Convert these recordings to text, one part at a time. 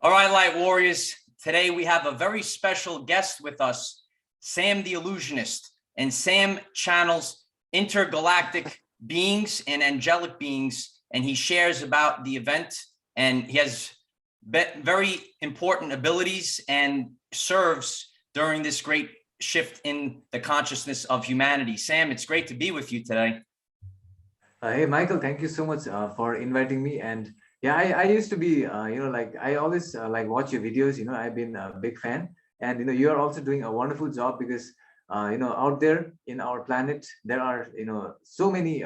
All right, Light Warriors. Today we have a very special guest with us, Sam the Illusionist. And Sam channels intergalactic beings and angelic beings, and he shares about the event. And he has very important abilities and serves during this great shift in the consciousness of humanity. Sam, it's great to be with you today. Hey, Michael, thank you so much for inviting me. And yeah, I used to be, like I always like watch your videos. I've been a big fan. And, you are also doing a wonderful job because, out there in our planet, there are, so many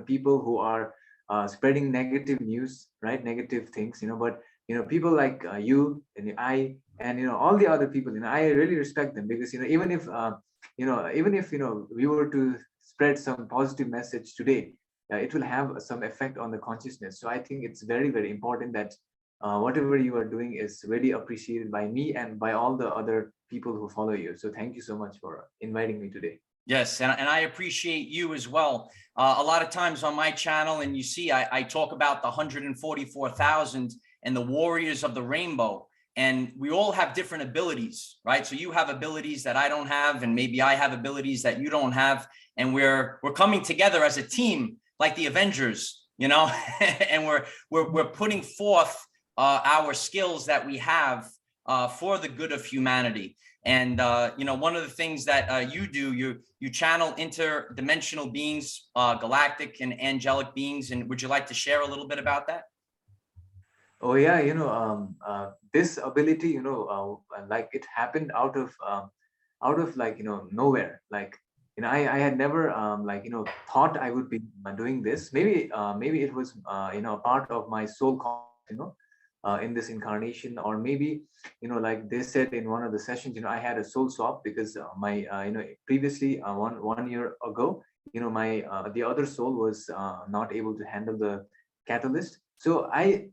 people who are spreading negative news, right? Negative things, but, people like you and I and, all the other people, I really respect them because, even if, we were to spread some positive message today, it will have some effect on the consciousness. So I think it's very, very important that whatever you are doing is really appreciated by me and by all the other people who follow you. So thank you so much for inviting me today. Yes, and I appreciate you as well. A lot of times on my channel, and you see, I talk about the 144,000 and the warriors of the rainbow. And we all have different abilities, right? So you have abilities that I don't have, and maybe I have abilities that you don't have. And we're coming together as a team, like the Avengers, and we're putting forth our skills that we have for the good of humanity. And one of the things that you do, you channel interdimensional beings, galactic and angelic beings. And would you like to share a little bit about that? Oh yeah, this ability, like it happened out of like nowhere. Like I had never thought I would be doing this. Maybe it was a part of my soul, in this incarnation, or maybe like they said in one of the sessions, I had a soul swap because my previously one year ago, my the other soul was not able to handle the catalyst. So I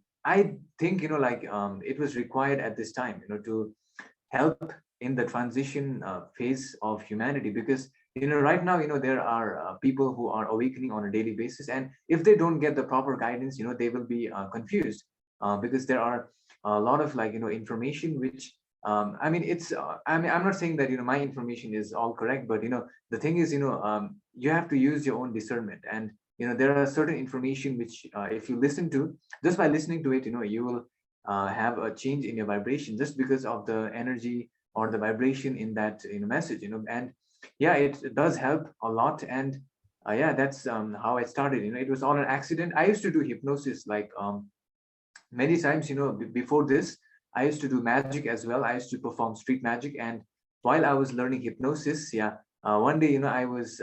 think it was required at this time to help in the transition phase of humanity, because right now there are people who are awakening on a daily basis, and if they don't get the proper guidance, they will be confused, because there are a lot of information which I mean it's I'm not saying that my information is all correct, but the thing is you have to use your own discernment. And there are certain information which if you listen to, just by listening to it, you will have a change in your vibration just because of the energy or the vibration in that message. And yeah, it does help a lot. And yeah, that's how I started. It was all an accident. I used to do hypnosis like many times. Before this, I used to do magic as well. I used to perform street magic. And while I was learning hypnosis, yeah, one day I was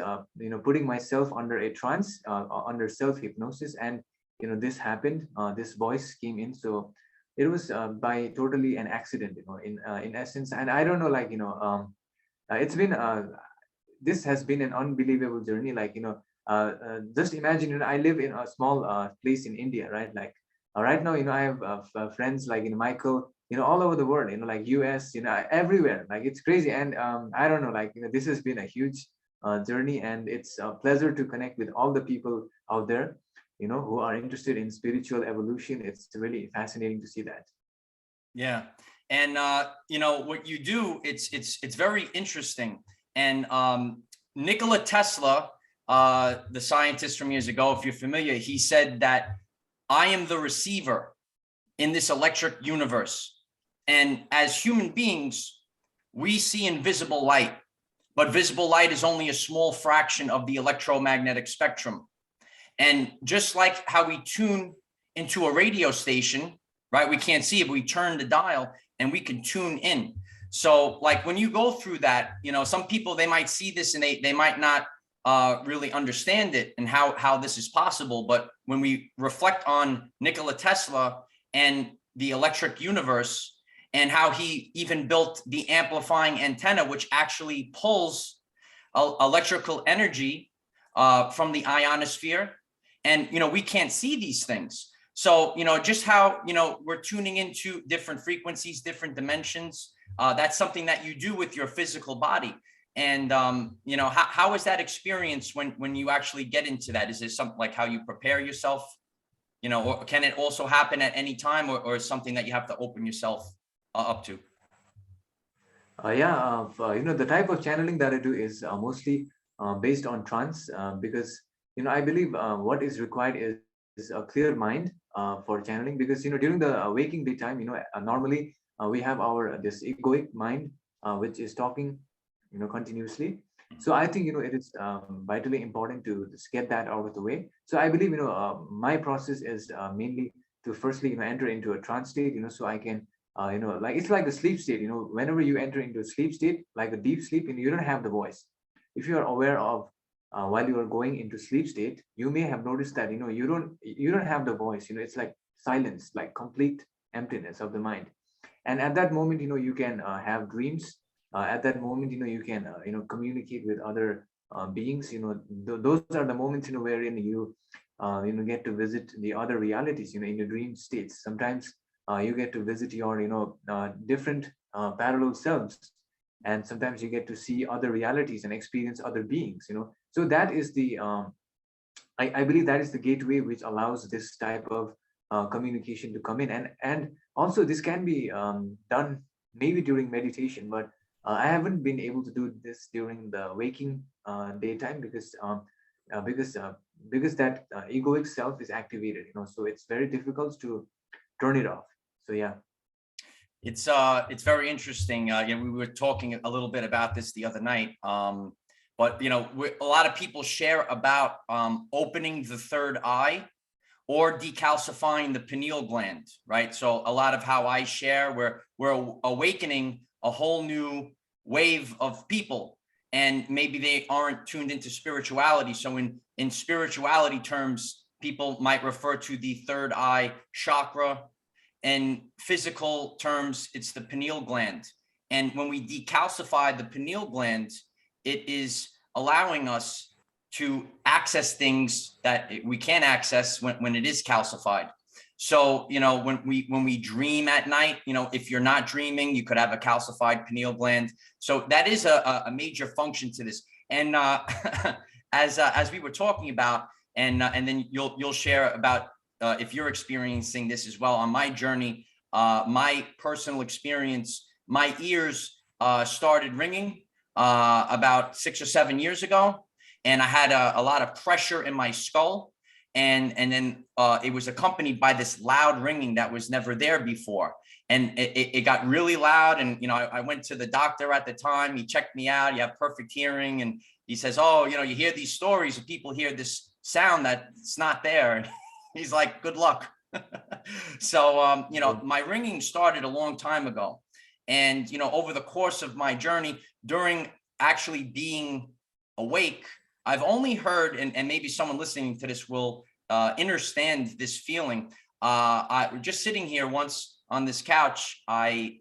putting myself under a trance, under self hypnosis. And this happened. This voice came in. So it was by totally an accident, in essence. And I don't know, it's been this has been an unbelievable journey. Just imagine, I live in a small place in India, right? Like right now, I have friends like Michael, all over the world, like US, everywhere. Like it's crazy. And I don't know, this has been a huge journey, and it's a pleasure to connect with all the people out there, who are interested in spiritual evolution. It's really fascinating to see that. Yeah. And what you do, it's very interesting. And Nikola Tesla, the scientist from years ago, if you're familiar, he said that I am the receiver in this electric universe. And as human beings, we see invisible light, but visible light is only a small fraction of the electromagnetic spectrum. And just like how we tune into a radio station, right? We can't see it, but we turn the dial and we can tune in. So like when you go through that, some people, they might see this and they might not really understand it and how this is possible. But when we reflect on Nikola Tesla and the electric universe, and how he even built the amplifying antenna, which actually pulls electrical energy from the ionosphere. And, we can't see these things. So, just how, we're tuning into different frequencies, different dimensions. That's something that you do with your physical body. And, how is that experience when you actually get into that? Is it something like how you prepare yourself? you know, or can it also happen at any time, or is something that you have to open yourself up to? Yeah, the type of channeling that I do is mostly based on trance, because I believe what is required is a clear mind for channeling, because during the waking daytime, normally we have our this egoic mind which is talking continuously. So I think it is vitally important to just get that out of the way. So I believe my process is mainly to firstly enter into a trance state, so I can like it's like a sleep state. Whenever you enter into a sleep state, like a deep sleep, you don't have the voice. If you are aware of while you are going into sleep state, you may have noticed that you don't have the voice. It's like silence, like complete emptiness of the mind. And at that moment, you can have dreams. At that moment, you can communicate with other beings. Those are the moments wherein you get to visit the other realities. In your dream states, sometimes you get to visit your different parallel selves, and sometimes you get to see other realities and experience other beings. So that is the I believe that is the gateway which allows this type of communication to come in, and also this can be done maybe during meditation, but I haven't been able to do this during the waking daytime, uh, because uh, because that egoic self is activated, so it's very difficult to turn it off. So yeah. It's very interesting. We were talking a little bit about this the other night. But a lot of people share about opening the third eye or decalcifying the pineal gland, right? So a lot of how I share, we're awakening a whole new wave of people, and maybe they aren't tuned into spirituality. So in spirituality terms, people might refer to the third eye chakra. In physical terms, it's the pineal gland. And when we decalcify the pineal gland, it is allowing us to access things that we can't access when it is calcified. So, when we dream at night, if you're not dreaming, you could have a calcified pineal gland. So that is a major function to this. And as we were talking about, and then you'll share about if you're experiencing this as well. On my journey, my personal experience, my ears started ringing about 6 or 7 years ago, and I had a lot of pressure in my skull, and then it was accompanied by this loud ringing that was never there before, and it got really loud. And I went to the doctor at the time. He checked me out. You have perfect hearing, and he says, "Oh, you hear these stories, and people hear this sound that's not there." He's like, "Good luck." So, my ringing started a long time ago. And, over the course of my journey, during actually being awake, I've only heard, and maybe someone listening to this will understand this feeling. I just sitting here once on this couch, I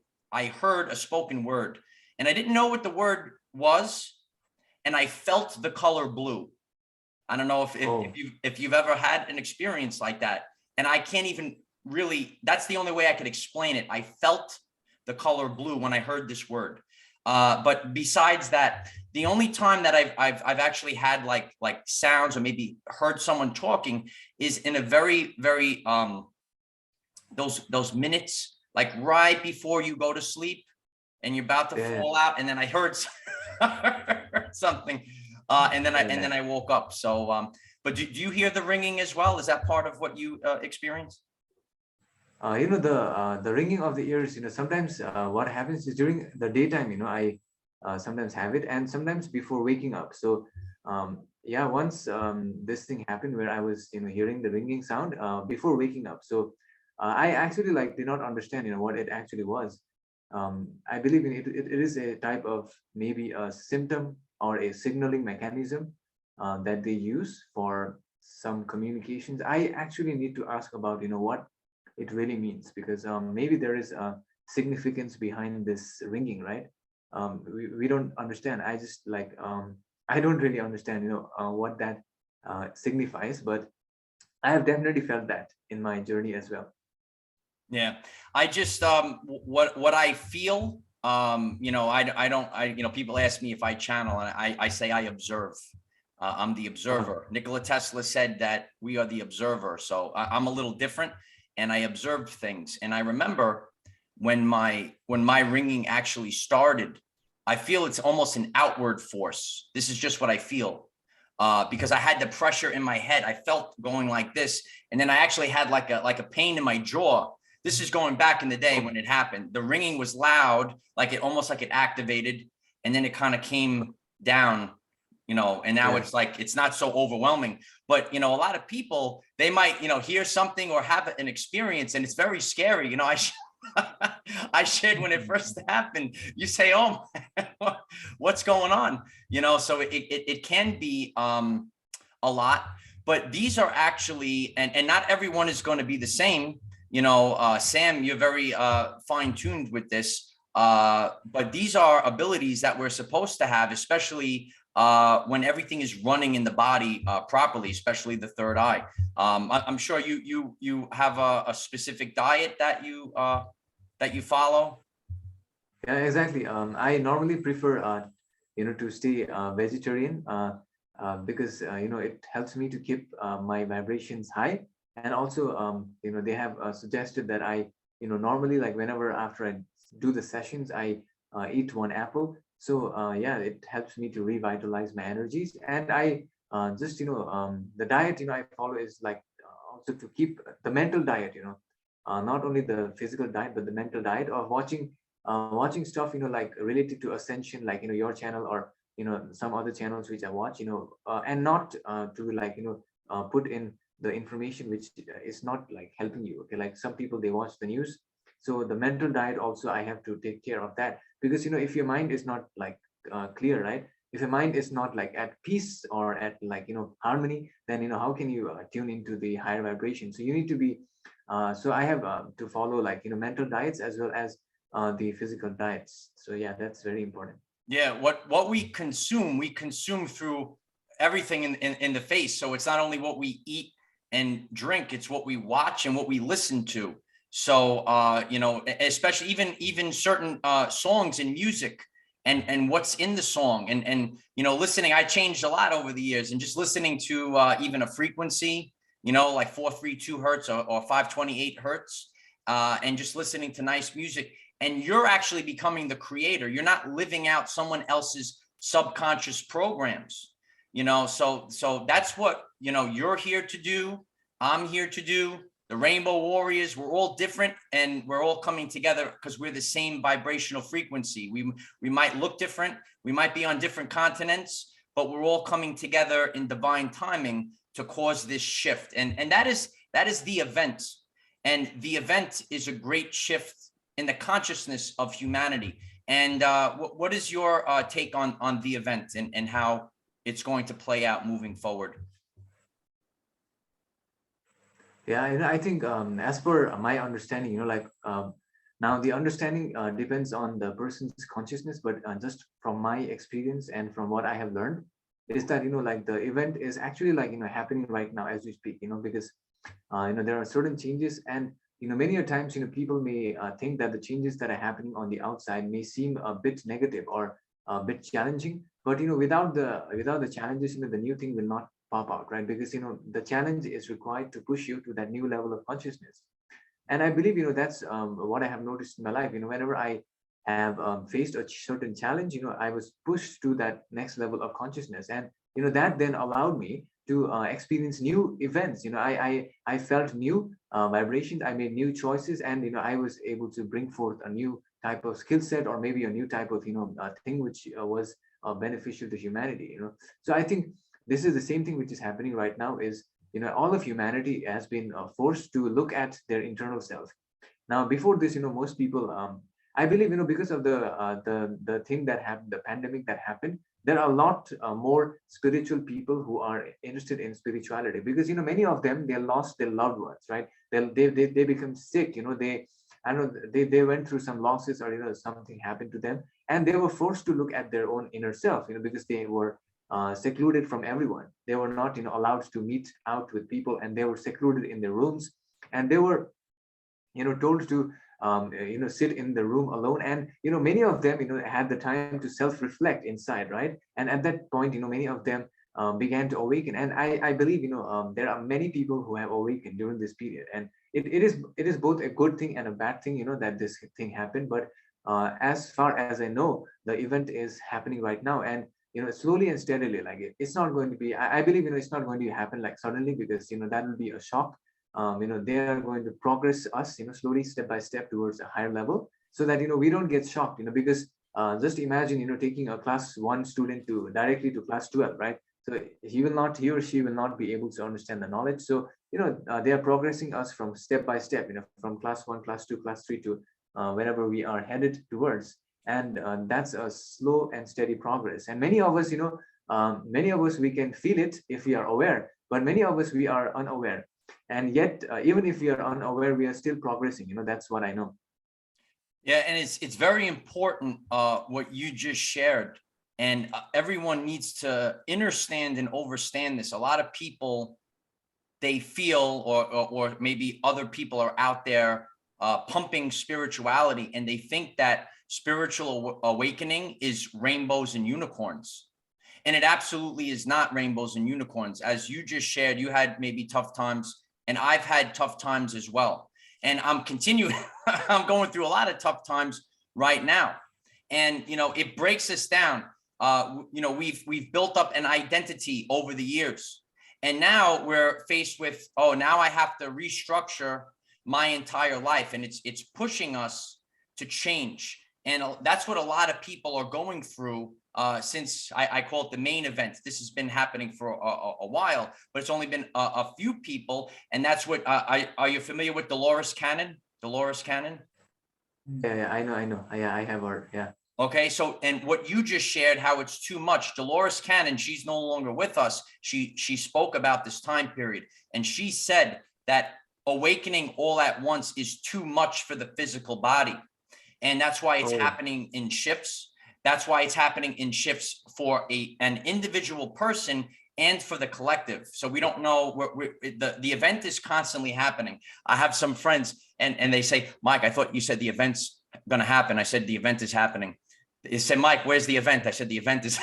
heard a spoken word, and I didn't know what the word was, and I felt the color blue. I don't know if you've ever had an experience like that. And I can't even really, that's the only way I could explain it. I felt the color blue when I heard this word. But besides that, the only time that I've actually had like sounds or maybe heard someone talking is in a very, very those minutes, like right before you go to sleep and you're about to fall out. And then I heard something. And then I woke up. So, but do you hear the ringing as well? Is that part of what you experience? The ringing of the ears. Sometimes what happens is during the daytime. I sometimes have it, and sometimes before waking up. So yeah, once this thing happened where I was hearing the ringing sound before waking up. So I actually did not understand what it actually was. I believe it is a type of maybe a symptom or a signaling mechanism that they use for some communications. I actually need to ask about what it really means, because maybe there is a significance behind this ringing, right? We don't understand. I just I don't really understand what that signifies, but I have definitely felt that in my journey as well. Yeah, I just what I feel. I don't. People ask me if I channel, and I say I observe. I'm the observer. Nikola Tesla said that we are the observer. So I'm a little different, and I observed things. And I remember when my ringing actually started, I feel it's almost an outward force. This is just what I feel. Because I had the pressure in my head. I felt going like this. And then I actually had like a pain in my jaw. This is going back in the day when it happened. The ringing was loud, like it almost like it activated, and then it kind of came down, and now it's like, it's not so overwhelming. But, a lot of people, they might, hear something or have an experience, and it's very scary. I shared when it first happened, you say, oh, what's going on? So it can be a lot, but these are actually, and not everyone is going to be the same. Sam, you're very fine-tuned with this, but these are abilities that we're supposed to have, especially when everything is running in the body properly, especially the third eye. I'm sure you have a specific diet that you follow. Yeah, exactly. I normally prefer, to stay vegetarian, because it helps me to keep my vibrations high. And also, they have suggested that I, normally, like whenever after I do the sessions, I eat one apple. So yeah, it helps me to revitalize my energies. And I just, the diet, I follow is like also to keep the mental diet, not only the physical diet, but the mental diet of watching stuff, like related to ascension, like, your channel, or, some other channels which I watch, and not to like, put in the information which is not like helping you. Okay. Like some people, they watch the news. So the mental diet also, I have to take care of that, because, if your mind is not like clear, right? If your mind is not like at peace or at like, harmony, then, how can you tune into the higher vibration? So you need to be, so I have to follow like, mental diets as well as the physical diets. So yeah, that's very important. Yeah, what we consume through everything in the face. So it's not only what we eat and drink, it's what we watch and what we listen to. So especially even certain songs and music, and what's in the song, and listening. I changed a lot over the years, and just listening to even a frequency, like 432 hertz or 528 hertz, and just listening to nice music. And you're actually becoming the creator. You're not living out someone else's subconscious programs, so that's what, you're here to do. I'm here to do. The Rainbow Warriors, we're all different, and we're all coming together because we're the same vibrational frequency. We might look different. We might be on different continents, but we're all coming together in divine timing to cause this shift. And that is the event. And the event is a great shift in the consciousness of humanity. And what is your take on the event, and how it's going to play out moving forward? Yeah, I think, as per my understanding, like, now the understanding depends on the person's consciousness, but just from my experience and from what I have learned, is that, like the event is actually like, happening right now as we speak, because there are certain changes. And many a times, people may think that the changes that are happening on the outside may seem a bit negative or a bit challenging, but without the challenges, the new thing will not pop out, right? Because the challenge is required to push you to that new level of consciousness. And I believe, that's what I have noticed in my life. Whenever I have faced a certain challenge, I was pushed to that next level of consciousness. And that then allowed me to experience new events. I felt new vibrations. I made new choices, and I was able to bring forth a new type of skill set, or maybe a new type of thing which was beneficial to humanity. So I think this is the same thing which is happening right now. Is all of humanity has been forced to look at their internal self. Now, before this, most people, I believe, because of the thing that happened, the pandemic that happened, there are a lot more spiritual people who are interested in spirituality, because many of them, they lost their loved ones, right? They become sick. I know they went through some losses, or something happened to them, and they were forced to look at their own inner self, because they were secluded from everyone. They were not allowed to meet out with people, and they were secluded in their rooms, and they were told to sit in the room alone. And many of them had the time to self reflect inside, right? And at that point, many of them began to awaken. And I believe, there are many people who have awakened during this period. And it is both a good thing and a bad thing, that this thing happened. But as far as I know, the event is happening right now. And slowly and steadily, like it's not going to be, I believe, it's not going to happen like suddenly, because that will be a shock. They are going to progress us, slowly, step by step, towards a higher level, so that we don't get shocked, because just imagine, taking a class 1 student to directly to class 12, right? So he or she will not be able to understand the knowledge. So they are progressing us from step by step, from class 1, class 2, class 3 to wherever we are headed towards. And that's a slow and steady progress. And many of us, many of us, we can feel it if we are aware, but many of us, we are unaware. And yet, even if we are unaware, we are still progressing. That's what I know. Yeah, and it's very important what you just shared, and everyone needs to understand and understand this. A lot of people, they feel, or maybe other people are out there pumping spirituality, and they think that spiritual awakening is rainbows and unicorns. And it absolutely is not rainbows and unicorns. As you just shared, you had maybe tough times, and I've had tough times as well. And I'm continuing, I'm going through a lot of tough times right now. And, it breaks us down. We've built up an identity over the years. And now we're faced with, oh, now I have to restructure my entire life. And it's pushing us to change. And that's what a lot of people are going through since I call it the main event. This has been happening for a while, but it's only been a few people. And that's what, are you familiar with Dolores Cannon? Dolores Cannon? Yeah, I know. Yeah, I have heard. Yeah. Okay, so, and what you just shared, how it's too much. Dolores Cannon, she's no longer with us. She spoke about this time period, and she said that awakening all at once is too much for the physical body. And that's why it's happening in shifts. That's why it's happening in shifts for an individual person and for the collective. So we don't know the event is constantly happening. I have some friends and they say, Mike, I thought you said the event's going to happen. I said, the event is happening. They said, Mike, where's the event? I said, the event is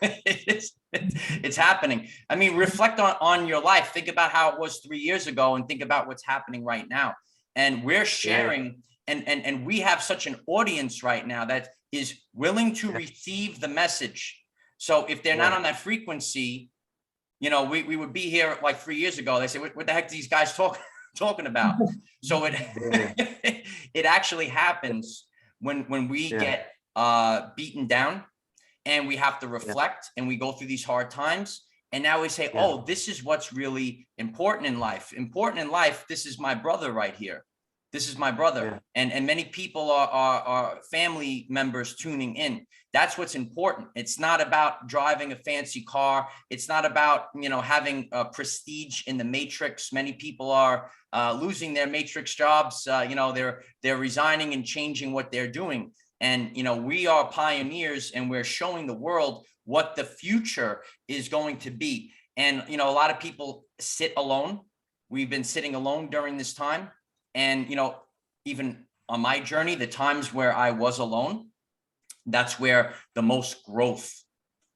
it's happening. I mean, reflect on your life. Think about how it was 3 years ago and think about what's happening right now. And we're sharing, and we have such an audience right now that is willing to receive the message. So if they're not on that frequency, we would be here like 3 years ago. They say, what the heck are these guys talking about? So it actually happens when we get beaten down, and we have to reflect, and we go through these hard times. And now we say, oh, this is what's really important in life. Important in life, this is my brother right here. This is my brother. And many people are family members tuning in. That's what's important. It's not about driving a fancy car. It's not about, having a prestige in the matrix. Many people are losing their matrix jobs. They're resigning and changing what they're doing. And, we are pioneers, and we're showing the world what the future is going to be. And, a lot of people sit alone. We've been sitting alone during this time. And, even on my journey, the times where I was alone, that's where the most growth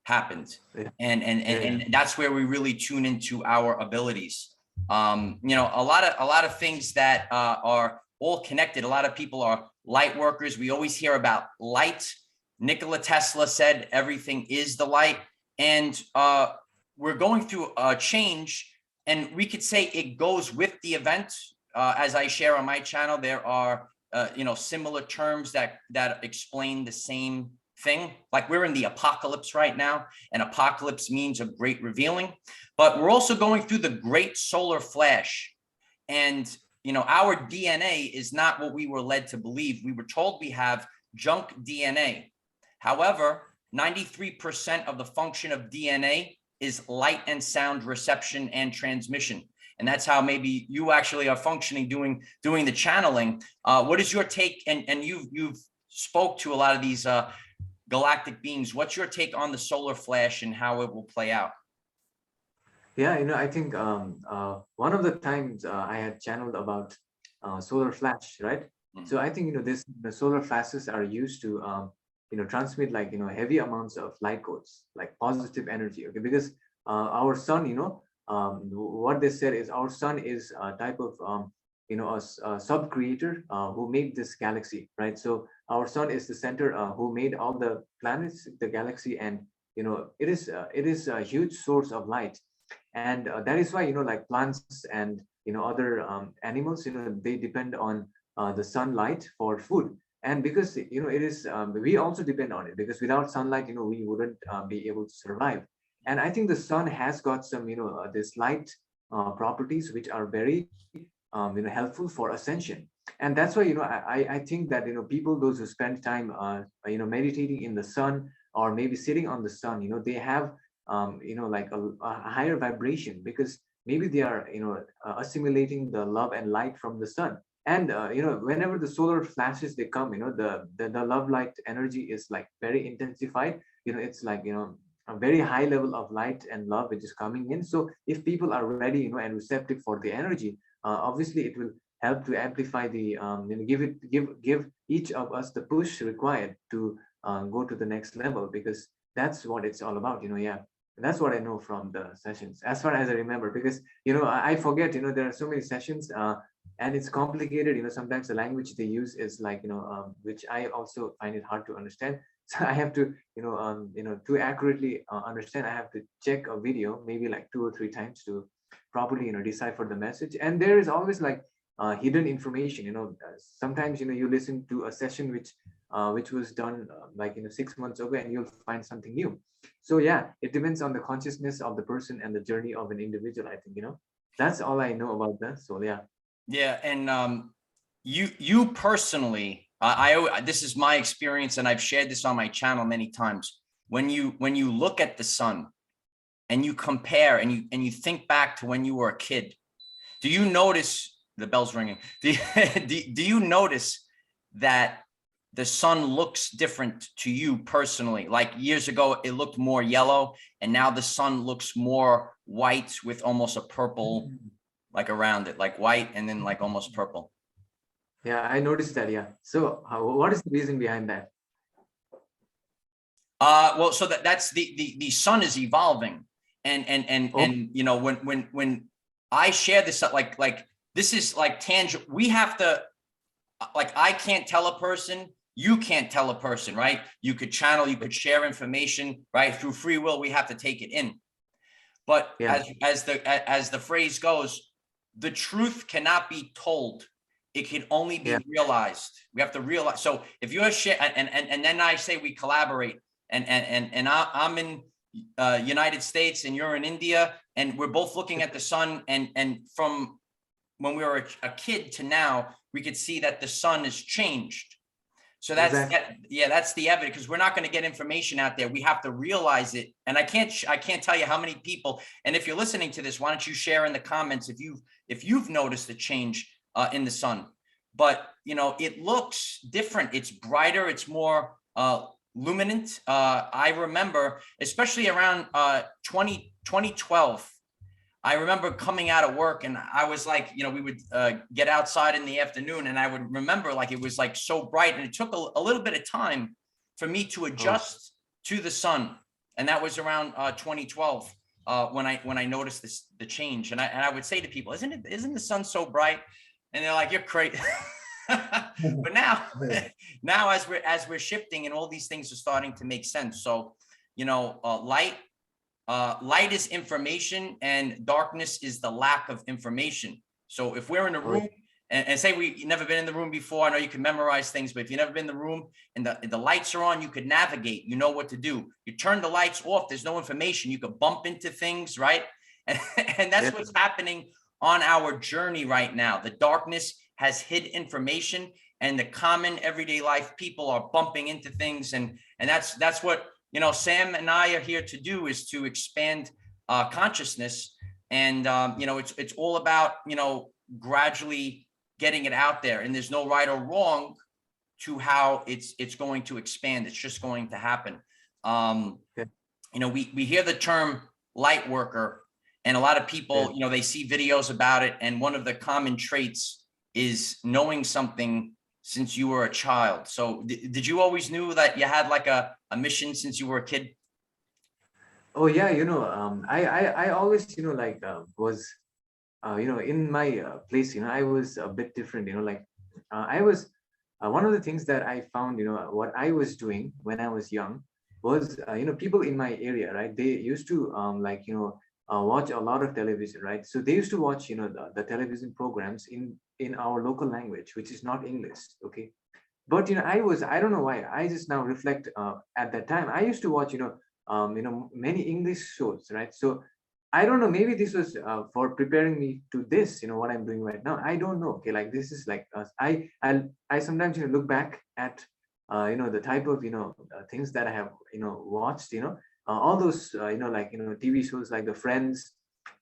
happened. And that's where we really tune into our abilities. A lot of things that are all connected. A lot of people are light workers. We always hear about light. Nikola Tesla said everything is the light. And we're going through a change, and we could say it goes with the event. As I share on my channel, there are similar terms that explain the same thing. Like, we're in the apocalypse right now, and apocalypse means a great revealing. But we're also going through the great solar flash. And our DNA is not what we were led to believe. We were told we have junk DNA. However, 93% of the function of DNA is light and sound reception and transmission. And that's how maybe you actually are functioning, doing the channeling. What is your take? And you've spoke to a lot of these galactic beings. What's your take on the solar flash and how it will play out? Yeah, I think one of the times I had channeled about solar flash, right? So I think the solar flashes are used to transmit, like heavy amounts of light codes, like positive energy. Okay, because our sun, what they said is our sun is a type of a sub creator who made this galaxy, right? So our sun is the center who made all the planets, the galaxy, and it is a huge source of light. And that is why, like plants and other animals, they depend on the sunlight for food. And because it is we also depend on it, because without sunlight, we wouldn't be able to survive. And I think the sun has got some this light properties which are very helpful for ascension. And that's why I think that people, those who spend time meditating in the sun, or maybe sitting on the sun, they have like a higher vibration, because maybe they are assimilating the love and light from the sun. And whenever the solar flashes they come, the love light energy is like very intensified. It's like a very high level of light and love which is coming in. So if people are ready and receptive for the energy, obviously it will help to amplify the give each of us the push required to go to the next level, because that's what it's all about. Yeah, that's what I know from the sessions, as far as I remember. Because I forget, there are so many sessions, and it's complicated. Sometimes the language they use is like which I also find it hard to understand. So I have to to accurately understand, I have to check a video maybe like 2 or 3 times to properly decipher the message. And there is always like hidden information. Sometimes you listen to a session which was done like 6 months ago, and you'll find something new. So yeah, it depends on the consciousness of the person and the journey of an individual, I think. That's all I know about that. So yeah. Yeah, and you personally, this is my experience, and I've shared this on my channel many times. When you look at the sun and you compare and you think back to when you were a kid, do you notice the bell's ringing? Do you notice that the sun looks different to you personally? Like years ago, it looked more yellow, and now the sun looks more white with almost a purple like around it, like white and then like almost purple. Yeah, I noticed that. Yeah. So what is the reason behind that? Well, so that's the sun is evolving, and when I share this, like this is like tangible. We have to, like, I can't tell a person, you can't tell a person, right? You could channel, you could share information, right? Through free will, we have to take it in. But Yeah. as the phrase goes, the truth cannot be told. It can only be Yeah. realized. We have to realize. So if you're and then I say we collaborate, and I'm in United States and you're in India, and we're both looking at the sun, and from when we were a kid to now, we could see that the sun has changed. So that's that's the evidence, because we're not going to get information out there. We have to realize it. And I can't tell you how many people, and if you're listening to this, why don't you share in the comments if you've noticed a change in the sun. But it looks different. It's brighter, it's more luminant. I remember, especially around 2012, I remember coming out of work, and I was like, we would get outside in the afternoon, and I would remember like it was like so bright, and it took a little bit of time for me to adjust to the sun. And that was around 2012 when I noticed the change. And I would say to people, isn't the sun so bright? And they're like, you're crazy. But now as we're shifting, and all these things are starting to make sense. So light is information, and darkness is the lack of information. So if we're in a room, and say you've never been in the room before, I know you can memorize things, but if you've never been in the room and the lights are on, you could navigate, you know what to do. You turn the lights off, there's no information, you could bump into things, right? And that's what's happening on our journey right now. The darkness has hid information, and the common everyday life people are bumping into things, and that's what Sam and I are here to do, is to expand consciousness. And it's all about gradually getting it out there, and there's no right or wrong to how it's going to expand. It's just going to happen. We hear the term light worker, and a lot of people they see videos about it, and one of the common traits is knowing something since you were a child. So did you always knew that you had like a mission since you were a kid? Oh yeah, I always, was, in my place, I was a bit different, like I was, one of the things that I found, what I was doing when I was young was, people in my area, right? They used to, watch a lot of television, right? So they used to watch, the television programs in our local language, which is not English, okay? But I don't know why, I just now reflect, at that time I used to watch, many English shows, right? So I don't know, maybe this was, for preparing me to this, what I'm doing right now. I don't know, okay, like this is like, I sometimes, look back at, the type of, things that I have, watched, all those, TV shows like the Friends,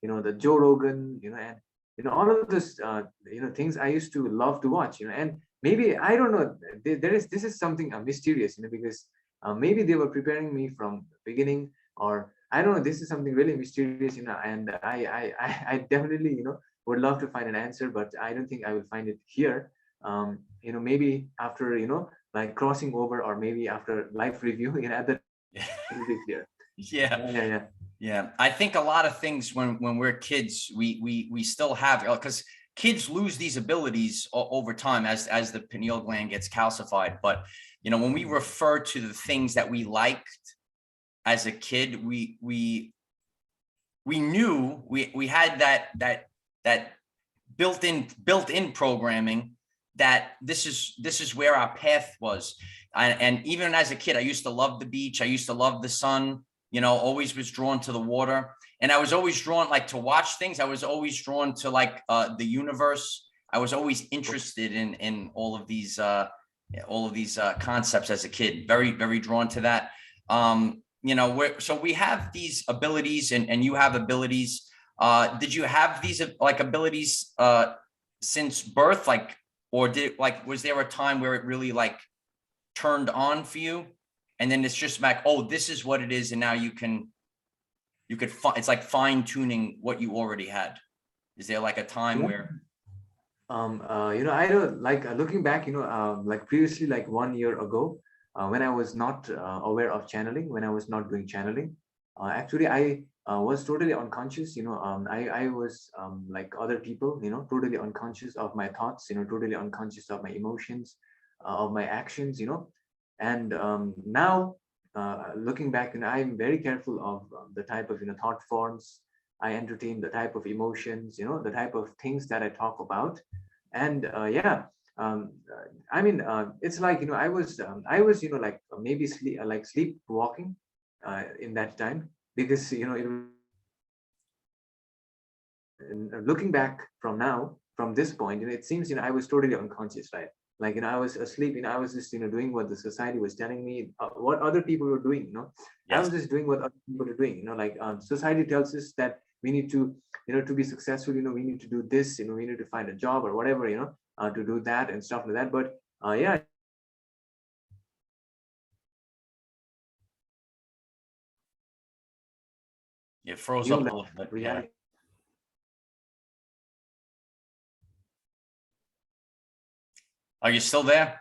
the Joe Rogan, and all of those, things I used to love to watch, and maybe I don't know, there is, this is something, mysterious, because, maybe they were preparing me from the beginning, or I don't know, this is something really mysterious, and I definitely, would love to find an answer, but I don't think I will find it here. Maybe after, like crossing over, or maybe after live review, at that it will be clear. Yeah. Yeah, yeah, yeah. Yeah, I think a lot of things when we're kids, we still have, because kids lose these abilities over time as the pineal gland gets calcified. But when we refer to the things that we liked as a kid, we knew we had that built-in programming that this is where our path was. And even as a kid, I used to love the beach. I used to love the sun. Always was drawn to the water, and I was always drawn, like, to watch things. I was always drawn to, like, the universe. I was always interested in all of these concepts as a kid. Very, very drawn to that. So we have these abilities, and you have abilities. Did you have these, like, abilities since birth, like, or was there a time where it really, like, turned on for you? And then it's just like, oh, this is what it is, and now you could it's like fine tuning what you already had. Is there like a time Yeah. where? I don't like, looking back, like previously, like 1 year ago, when I was not, aware of channeling, when I was not doing channeling, actually I, was totally unconscious. I was, like other people, totally unconscious of my thoughts, totally unconscious of my emotions, of my actions, and, now, looking back, I'm very careful of, the type of, thought forms I entertain, the type of emotions, the type of things that I talk about. And, yeah, I mean, it's like, I was, like, maybe sleepwalking, in that time, because, looking back from now, from this point, it seems, I was totally unconscious, right? Like, I was asleep, I was just, doing what the society was telling me, what other people were doing, I Yes. was just doing what other people are doing, like, society tells us that we need to, to be successful, we need to do this, we need to find a job or whatever, to do that and stuff like that. But, yeah, It froze new up level a little bit. of Yeah. reality. Are you still there?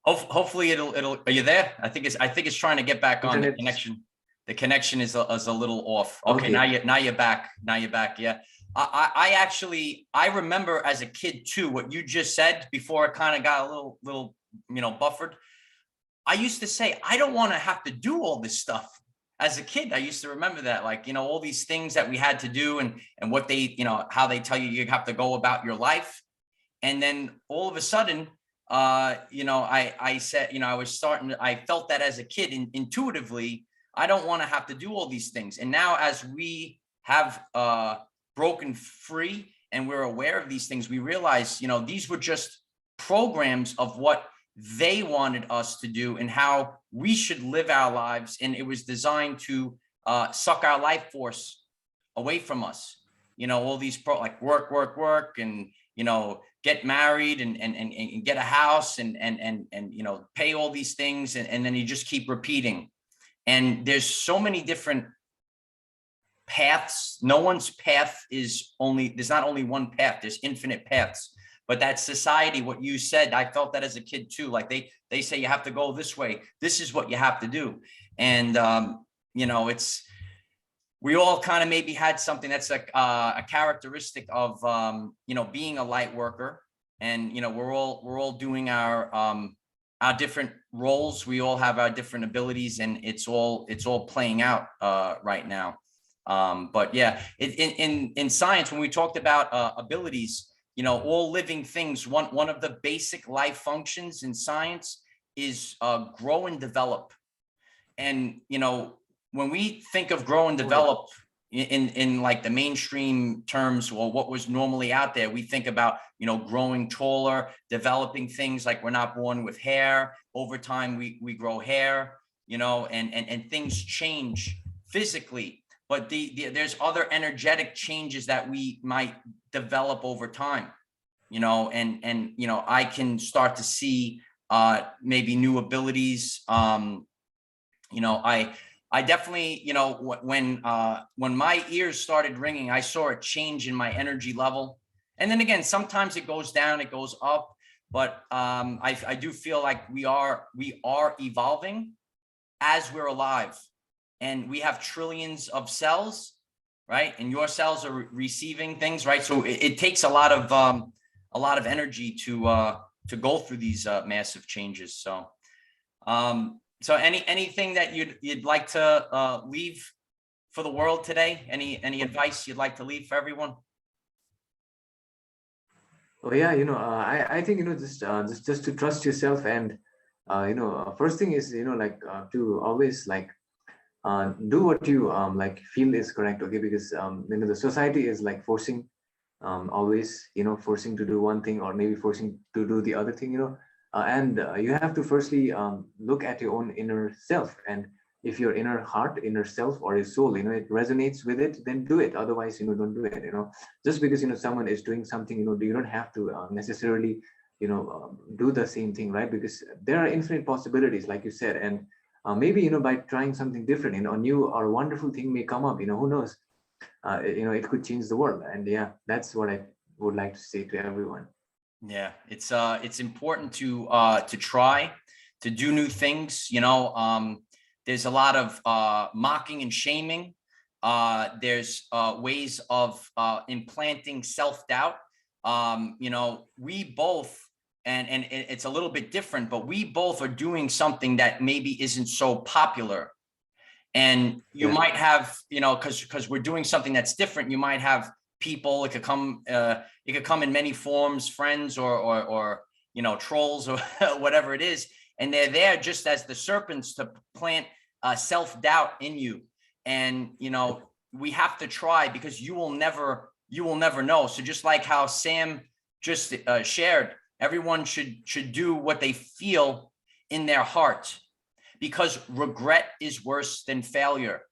Hopefully it'll. Are you there? I think it's trying to get back on. The Internet. connection. The connection is a little off. Okay, Okay. now you're back. Now you're back. Yeah. I actually I remember as a kid too what you just said before it kind of got a little buffered. I used to say, I don't want to have to do all this stuff. As a kid, I used to remember that, like, all these things that we had to do, and what they, how they tell you have to go about your life. And then all of a sudden, I said, I felt that as a kid, intuitively, I don't want to have to do all these things. And now, as we have broken free and we're aware of these things, we realize, these were just programs of what they wanted us to do and how we should live our lives. And it was designed to suck our life force away from us. All these like work, and, get married and get a house and pay all these things. And then you just keep repeating. And there's so many different paths. No one's path there's not only one path, there's infinite paths. But that society, what you said, I felt that as a kid too. Like they say you have to go this way. This is what you have to do. And you know, we all kind of maybe had something that's like a characteristic of, you know, being a light worker. And, you know, we're all doing our different roles. We all have our different abilities, and it's all playing out right now. But yeah, in science, when we talked about abilities, you know, all living things, one of the basic life functions in science is grow and develop. And, you know, when we think of grow and develop in like the mainstream terms, or what was normally out there, we think about, you know, growing taller, developing things like we're not born with hair. Over time, we grow hair, you know, and things change physically. But there's other energetic changes that we might develop over time, you know, and you know, I can start to see maybe new abilities. You know, I definitely, you know, when my ears started ringing, I saw a change in my energy level. And then again, sometimes it goes down, it goes up, but I do feel like we are evolving as we're alive, and we have trillions of cells, right? And your cells are receiving things, right? So it takes a lot of energy to go through these massive changes. So. So anything that you'd like to leave for the world today? Any advice you'd like to leave for everyone? Oh yeah, you know, I think, you know, just to trust yourself, and you know, first thing is, you know, like to always like do what you like feel is correct, okay? Because you know, the society is like forcing, always, you know, forcing to do one thing, or maybe forcing to do the other thing, you know. And you have to firstly look at your own inner self, and if your inner heart, inner self, or your soul, you know, it resonates with it, then do it. Otherwise, you know, don't do it. You know, just because, you know, someone is doing something, you know, you don't have to necessarily, you know, do the same thing, right? Because there are infinite possibilities, like you said. And maybe, you know, by trying something different, you know, a new or wonderful thing may come up, you know, who knows. You know, it could change the world. And yeah, that's what I would like to say to everyone. Yeah, it's important to try to do new things. You know, there's a lot of mocking and shaming. There's ways of implanting self-doubt. You know, we both, and it's a little bit different, but we both are doing something that maybe isn't so popular. And you Yeah. might have, you know, because we're doing something that's different, you might have people, it could come in many forms, friends or you know, trolls or whatever it is, and they're there just as the serpents to plant self-doubt in you. And you know, we have to try, because you will never know. So just like how Sam just shared, everyone should do what they feel in their heart, because regret is worse than failure.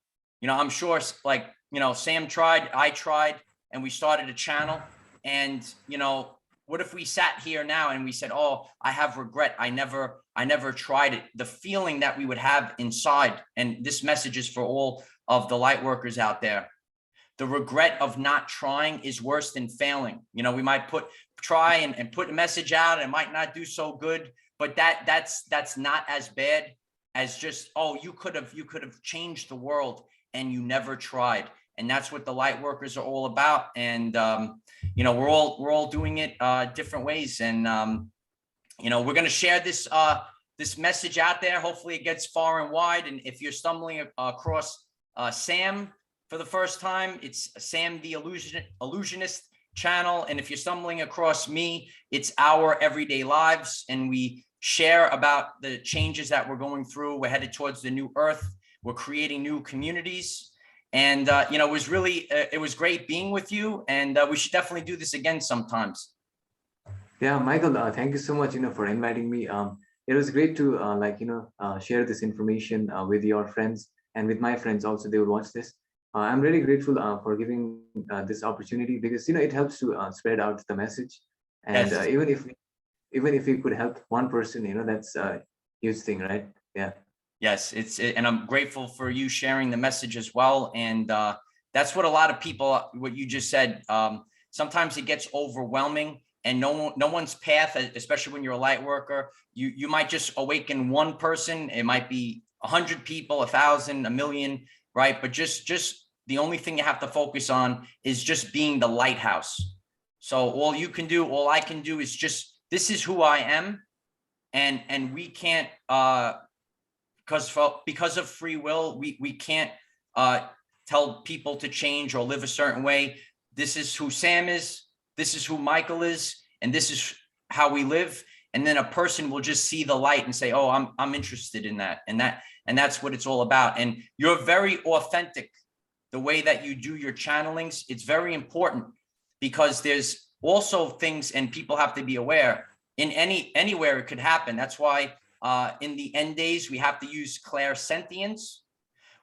You know, I'm sure, like, you know, Sam tried, I tried, and we started a channel. And, you know, what if we sat here now and we said, oh, I have regret, I never tried it? The feeling that we would have inside, and this message is for all of the light workers out there. The regret of not trying is worse than failing. You know, we might try and put a message out, and it might not do so good, but that's not as bad as just, oh, you could have changed the world and you never tried. And that's what the light workers are all about. And you know, we're all doing it different ways. And you know, we're going to share this this message out there. Hopefully it gets far and wide. And if you're stumbling across Sam for the first time, it's Sam the Illusionist channel. And if you're stumbling across me, it's Our Everyday Lives, and we share about the changes that we're going through. We're headed towards the new earth. We're creating new communities. And, you know, it was great being with you, and we should definitely do this again sometimes. Yeah, Michael, thank you so much, you know, for inviting me. It was great to like, you know, share this information with your friends and with my friends also. They will watch this. I'm really grateful for giving this opportunity, because, you know, it helps to spread out the message. And Yes. even if we could help one person, you know, that's a huge thing, right? Yeah. Yes, and I'm grateful for you sharing the message as well. And that's what a lot of people, what you just said, sometimes it gets overwhelming, and no one's path, especially when you're a light worker, you might just awaken one person. It might be 100 people, 1,000, 1,000,000, right? But just the only thing you have to focus on is just being the lighthouse. So all you can do, all I can do is just, this is who I am. And we can't, because of free will, we can't tell people to change or live a certain way. This is who Sam is, this is who Michael is, and this is how we live. And then a person will just see the light and say, oh, I'm interested in that. And that's what it's all about. And you're very authentic. The way that you do your channelings, it's very important, because there's also things, and people have to be aware, in anywhere it could happen. That's why in the end days, we have to use clairsentience.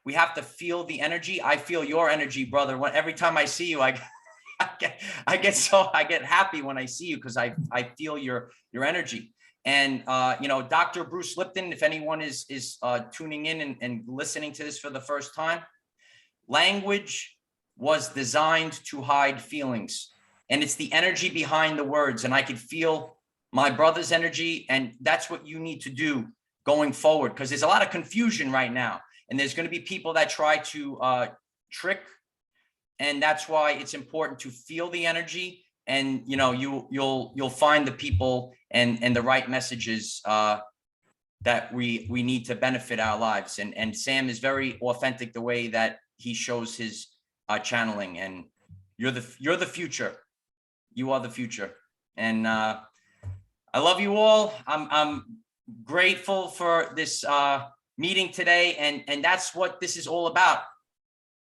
We have to feel the energy. I feel your energy, brother. Every time I see you, I get happy when I see you, because I feel your energy. And you know, Dr. Bruce Lipton, if anyone is tuning in and listening to this for the first time, language was designed to hide feelings, and it's the energy behind the words. And I could feel my brother's energy, and that's what you need to do going forward, because there's a lot of confusion right now, and there's going to be people that try to trick. And that's why it's important to feel the energy, and you know, you'll find the people and the right messages that we need to benefit our lives. And Sam is very authentic the way that he shows his channeling, and you're the future. You are the future. And I love you all. I'm grateful for this meeting today, and that's what this is all about.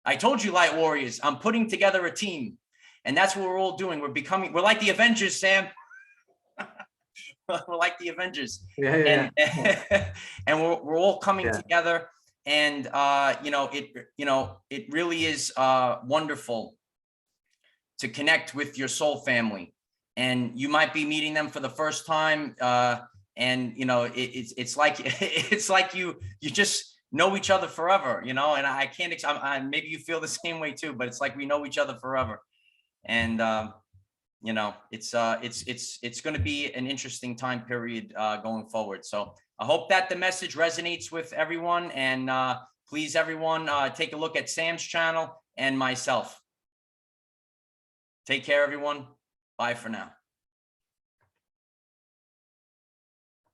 I told you, Light Warriors, I'm putting together a team, and that's what we're all doing. We're like the Avengers, Sam. We're like the Avengers. Yeah. And we're all coming together. And you know, it really is wonderful to connect with your soul family. And you might be meeting them for the first time. And you know, it's like you just know each other forever, you know. And I can't, maybe you feel the same way too, but it's like we know each other forever. And you know, it's going to be an interesting time period going forward. So I hope that the message resonates with everyone. And please, everyone, take a look at Sam's channel and myself. Take care, everyone. Bye for now.